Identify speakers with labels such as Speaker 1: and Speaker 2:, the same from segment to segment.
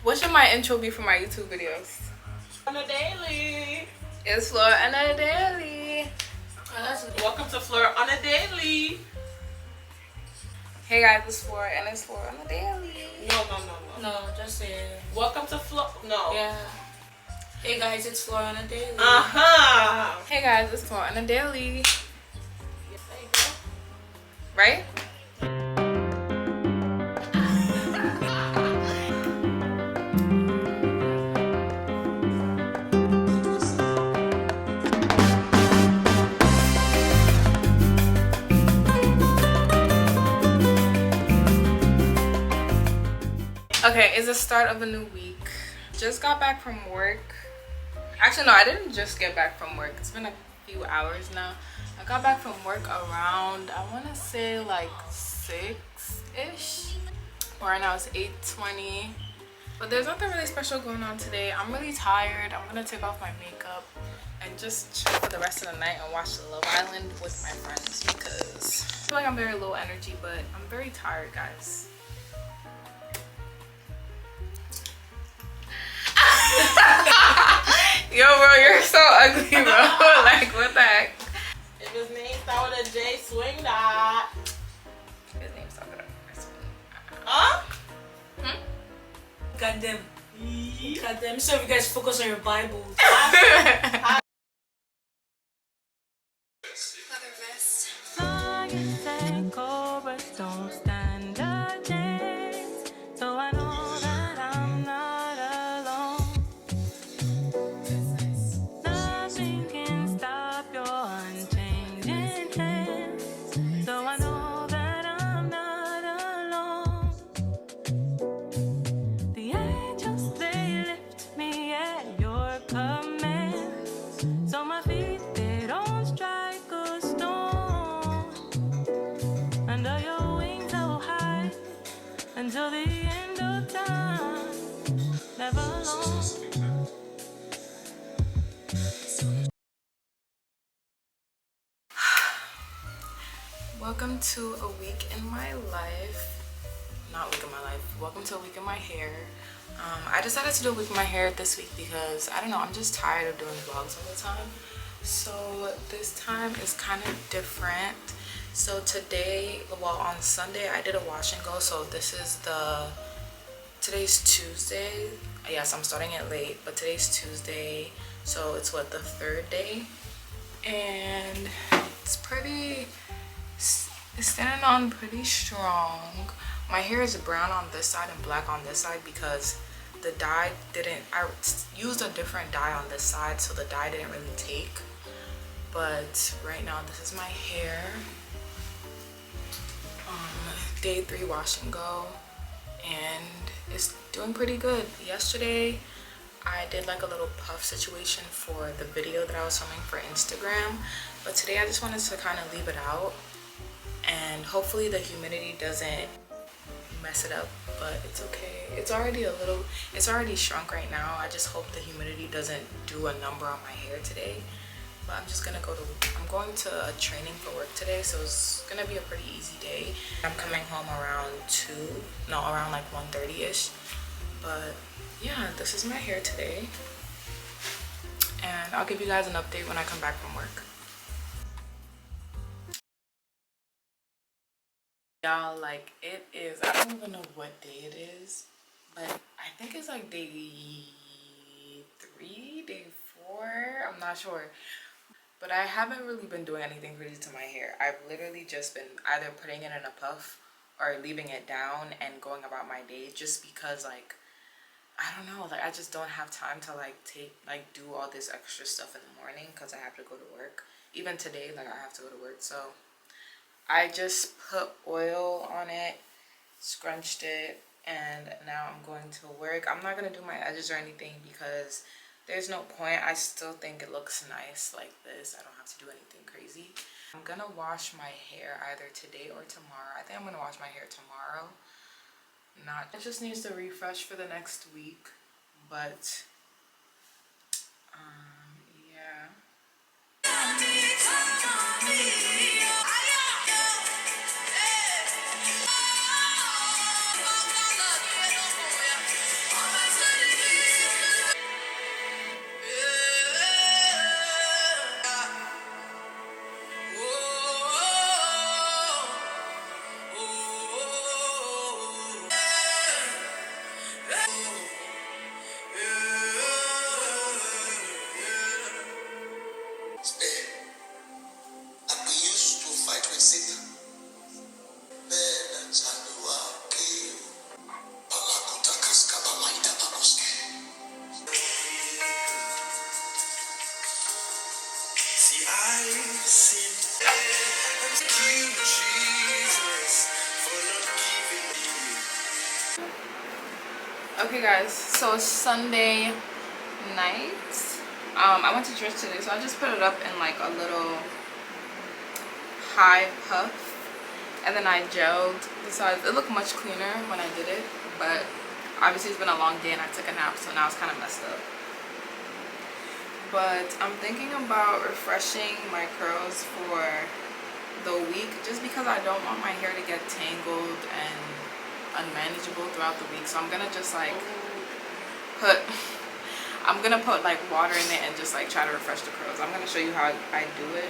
Speaker 1: What should my intro be for my YouTube videos?
Speaker 2: On a daily.
Speaker 1: It's Flora on a daily.
Speaker 2: Welcome to Flora on a daily.
Speaker 1: Hey guys, it's Flora and it's Flora on a daily.
Speaker 2: No.
Speaker 3: No, just say
Speaker 2: Welcome to Flora. No.
Speaker 3: yeah. Hey guys, it's Flora on a daily.
Speaker 1: Hey guys, it's Flora on a daily.
Speaker 2: There you go.
Speaker 1: Right? Okay, it's the start of a new week. Just got back from work. Actually, no, I didn't just get back from work. It's been a few hours now. I got back from work around, I want to say like 6-ish. Right now it's 8:20. But there's nothing really special going on today. I'm really tired. I'm going to take off my makeup and just chill for the rest of the night and watch Love Island with my friends because I feel like I'm very low energy, but I'm very tired, guys. Yo, bro, you're so ugly, bro. Like, what the heck?
Speaker 2: If his name start with a J, swing that.
Speaker 1: His name's not gonna
Speaker 2: Huh?
Speaker 3: Goddamn. Goddamn. So if you guys focus on your Bibles.
Speaker 4: Don't stand a chance, so I know that I'm not alone. Nothing can stop your unchanging hands, so I know that I'm not alone. The angels, they lift me at your command, so my feet, they don't strike a stone. Under your wings I'll hide until the end of time, never alone.
Speaker 1: Welcome to a week in my life. Not week in my life. Welcome to a week in my hair. I decided to do a week in my hair this week because, I don't know, I'm just tired of doing vlogs all the time. So this time is kind of different. So today, well, on Sunday, I did a wash and go. So today's Tuesday. Yes, I'm starting it late, but today's Tuesday. So it's what, the third day? And it's standing on pretty strong. My hair is brown on this side and black on this side because the dye didn't, I used a different dye on this side, so the dye didn't really take. But right now this is my hair. Day 3 wash and go, and it's doing pretty good. Yesterday I did like a little puff situation for the video that I was filming for Instagram, but today I just wanted to kind of leave it out, and hopefully the humidity doesn't mess it up, but it's okay. It's already shrunk right now. I just hope the humidity doesn't do a number on my hair today. But I'm just gonna I'm going to a training for work today, so it's gonna be a pretty easy day. I'm coming home around around like 1:30-ish. But yeah, this is my hair today, and I'll give you guys an update when I come back from work. Y'all, like, it is, I don't even know what day it is, but I think it's like day 3, day 4, I'm not sure. But I haven't really been doing anything crazy to my hair. I've literally just been either putting it in a puff or leaving it down and going about my day, just because, like, I don't know, like, I just don't have time to do all this extra stuff in the morning because I have to go to work. Even today, like, I have to go to work, so I just put oil on it, scrunched it, and now I'm going to work. I'm not gonna do my edges or anything because there's no point. I still think it looks nice like this. I don't have to do anything crazy. I'm gonna wash my hair either today or tomorrow. I think I'm gonna wash my hair tomorrow. It just needs to refresh for the next week, but yeah. Okay guys, so it's Sunday night. I went to church today, so I just put it up in like a little high puff, and then I gelled the sides. It looked much cleaner when I did it, but obviously it's been a long day and I took a nap, so now it's kind of messed up. But I'm thinking about refreshing my curls for the week, just because I don't want my hair to get tangled and unmanageable throughout the week. So I'm gonna just like put like water in it and just like try to refresh the curls. I'm gonna show you how I do it,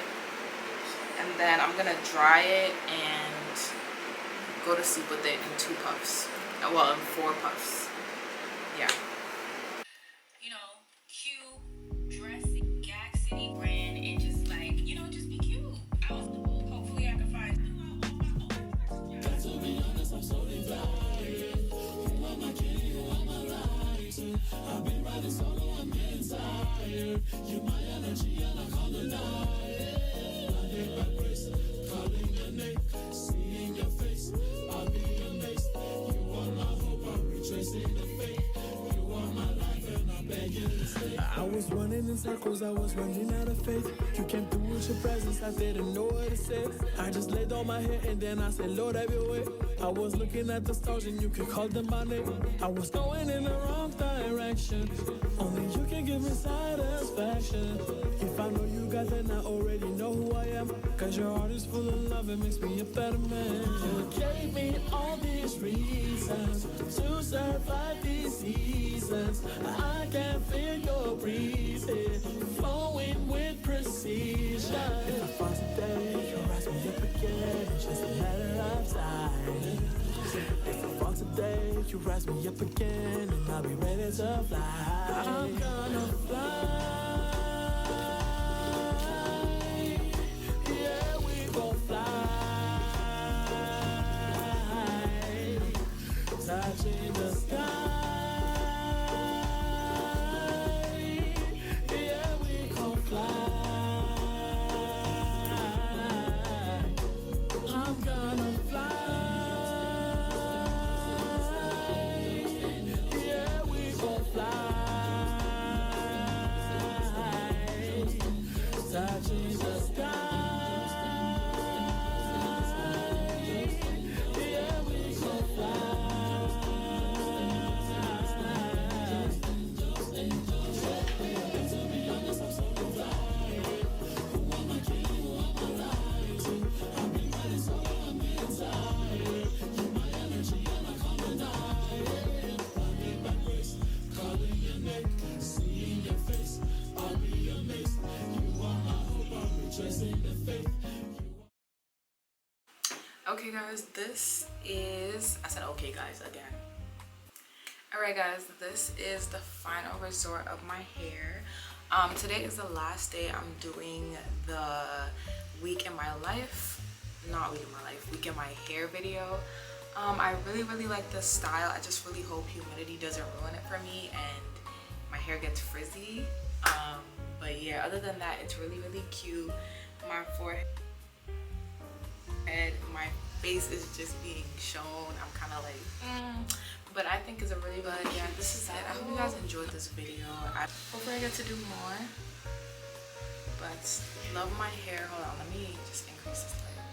Speaker 1: and then I'm gonna dry it and go to sleep with it in 2 puffs. Well, in 4 puffs. Yeah. You know, cute, dressy, Gag City brand, and just like, you know, just be cute. Hopefully I can find. To be honest, I'm so divided. You are my king, you are my light. I've been riding solo, I'm getting tired. You're my energy and I can't deny it. I get my grace, calling your name, seeing your face. I'll be amazed. You are my hope, I'm retracing the fate. You are my life and I beg you to stay.
Speaker 5: I was running in circles, I was running out of faith. You came through with your presence, I didn't know what to say. I just laid on my head and then I said, Lord, have your way. I was looking at the stars and you could call them by name. I was going in the wrong direction. Only you can give me satisfaction. If I know you got then I already know who I am. Cause your heart is full of love, it makes me a better man. You gave me all these reasons to survive these seasons. I can feel your breeze here, flowing with precision. If I fall today, you'll rise me up again. It's just a matter of time. If I fall today, you rise me up again, and I'll be ready to fly. I'm gonna fly. Yeah, we gon' fly. Touching the sky. Yeah, we gon' fly. I'm gonna fly. Yeah, we gon' fly. Touching the sky. Yeah, we gon' fly.
Speaker 1: Okay guys, this is, I said okay guys again. Alright guys, this is the final resort of my hair. Today is the last day I'm doing the week in my life, not week in my life, week in my hair video. I really like this style. I just really hope humidity doesn't ruin it for me and my hair gets frizzy. But yeah, other than that, it's really cute. My forehead, my face is just being shown. I'm kind of like but I think it's a really good, yeah, this is it. I hope you guys enjoyed this video. I hope I get to do more, but love my hair. Hold on, let me just increase this light.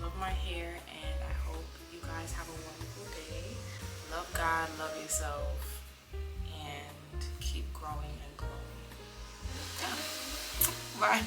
Speaker 1: Love my hair, and I hope you guys have a wonderful day. Love God, love yourself, and keep growing and glowing. Yeah. Bye.